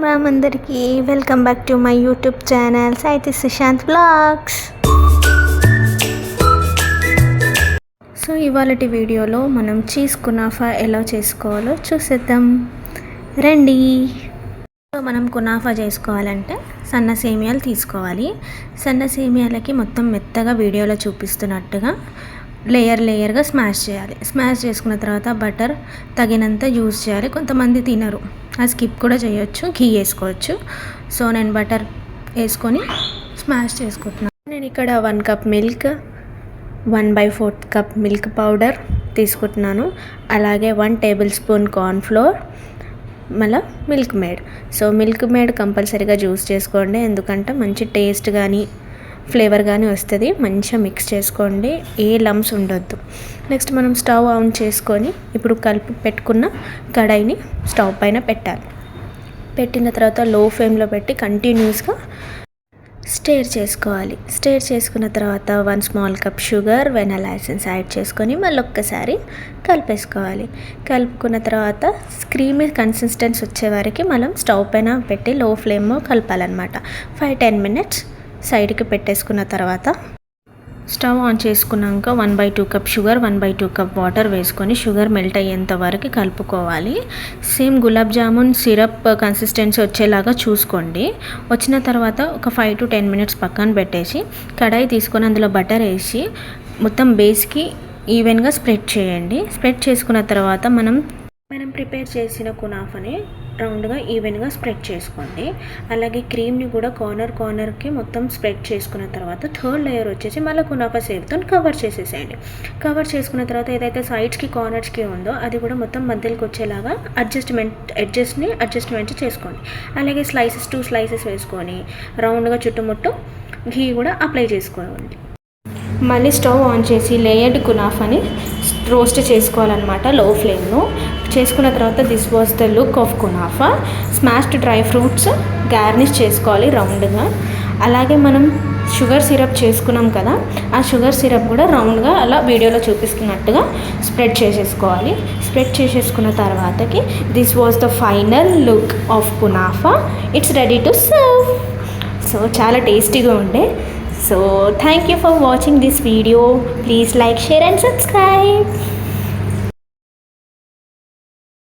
రామ్ అందరికీ welcome back to my YouTube channel సాయితి Sushant vlogs. So ఇవాళటి వీడియోలో మనం చీజ్ కునాఫా ఎలా చేసుకోవాలో చూసేద్దాం రండి. సో మనం కునాఫా చేసుకోవాలంటే సన్న సేమియాలు తీసుకోవాలి. సన్న సేమియాలకి మొత్తం మెత్తగా వీడియోలో చూపిస్తున్నట్టుగా లేయర్గా స్మాష్ చేయాలి. స్మాష్ చేసుకున్న తర్వాత బటర్ తగినంత యూజ్ చేయాలి. కొంతమంది తినరు, అది స్కిప్ కూడా చేయొచ్చు, ఘీ వేసుకోవచ్చు. సో నేను బటర్ వేసుకొని స్మాష్ చేసుకుంటున్నాను. నేను ఇక్కడ 1 cup milk, 1/4 cup milk powder తీసుకుంటున్నాను. అలాగే 1 టేబుల్ స్పూన్ కార్న్ఫ్లోర్, మళ్ళీ milk made. So milk made కంపల్సరీగా యూజ్ చేసుకోండి, ఎందుకంటే మంచి టేస్ట్ కానీ ఫ్లేవర్ కానీ వస్తుంది. మంచిగా మిక్స్ చేసుకోండి, ఏ లమ్స్ ఉండొద్దు. నెక్స్ట్ మనం స్టవ్ ఆన్ చేసుకొని ఇప్పుడు కలిపి పెట్టుకున్న కడాయిని స్టవ్ పైన పెట్టాలి. పెట్టిన తర్వాత లో ఫ్లేమ్లో పెట్టి కంటిన్యూస్గా స్టేర్ చేసుకోవాలి. స్టేర్ చేసుకున్న తర్వాత 1 small cup sugar, vanilla essence add చేసుకొని మళ్ళీ ఒక్కసారి కలిపేసుకోవాలి. కలుపుకున్న తర్వాత క్రీమీ కన్సిస్టెన్సీ వచ్చే వరకు మనం స్టవ్ పైన పెట్టి లో ఫ్లేమ్ కలపాలన్నమాట. 5-10 మినిట్స్ సైడ్కి పెట్టేసుకున్న తర్వాత స్టవ్ ఆన్ చేసుకున్నాక 1/2 కప్ షుగర్, 1/2 కప్ వాటర్ వేసుకొని షుగర్ మెల్ట్ అయ్యేంత వరకు కలుపుకోవాలి. Same gulab jamun syrup consistency వచ్చేలాగా చూసుకోండి. వచ్చిన తర్వాత ఒక 5-10 మినిట్స్ పక్కన పెట్టేసి కడాయి తీసుకొని అందులో బటర్ వేసి మొత్తం బేస్కి ఈవెన్గా స్ప్రెడ్ చేయండి. స్ప్రెడ్ చేసుకున్న తర్వాత మనం ప్రిపేర్ చేసిన కునాఫాని రౌండ్గా ఈవెన్గా స్ప్రెడ్ చేసుకోండి. అలాగే క్రీమ్ని కూడా కార్నర్కి మొత్తం స్ప్రెడ్ చేసుకున్న తర్వాత థర్డ్ లేయర్ వచ్చేసి మళ్ళీ కునాఫా సేవ్తో కవర్ చేసేసేయండి. కవర్ చేసుకున్న తర్వాత ఏదైతే సైడ్స్కి కార్నర్స్కి ఉందో అది కూడా మొత్తం మధ్యలోకి వచ్చేలాగా అడ్జస్ట్మెంట్ చేసుకోండి. అలాగే 2 స్లైసెస్ వేసుకొని రౌండ్గా చుట్టుముట్టు ఘీ కూడా అప్లై చేసుకోండి. మళ్ళీ స్టవ్ ఆన్ చేసి లేయర్డ్ కునాఫాని రోస్ట్ చేసుకోవాలన్నమాట లో ఫ్లేమ్లో. చేసుకున్న తర్వాత this was the look of kunafa. Smashed dry fruits garnish చేసుకోవాలి రౌండ్గా. అలాగే మనం షుగర్ సిరప్ చేసుకున్నాం కదా, ఆ షుగర్ సిరప్ కూడా రౌండ్గా అలా వీడియోలో చూపిస్తున్నట్టుగా స్ప్రెడ్ చేసేసుకోవాలి. స్ప్రెడ్ చేసేసుకున్న తర్వాతకి this was the final look of kunafa. It's ready to serve. So చాలా టేస్టీగా ఉండే. So thank you for watching this video. Please like, share and subscribe.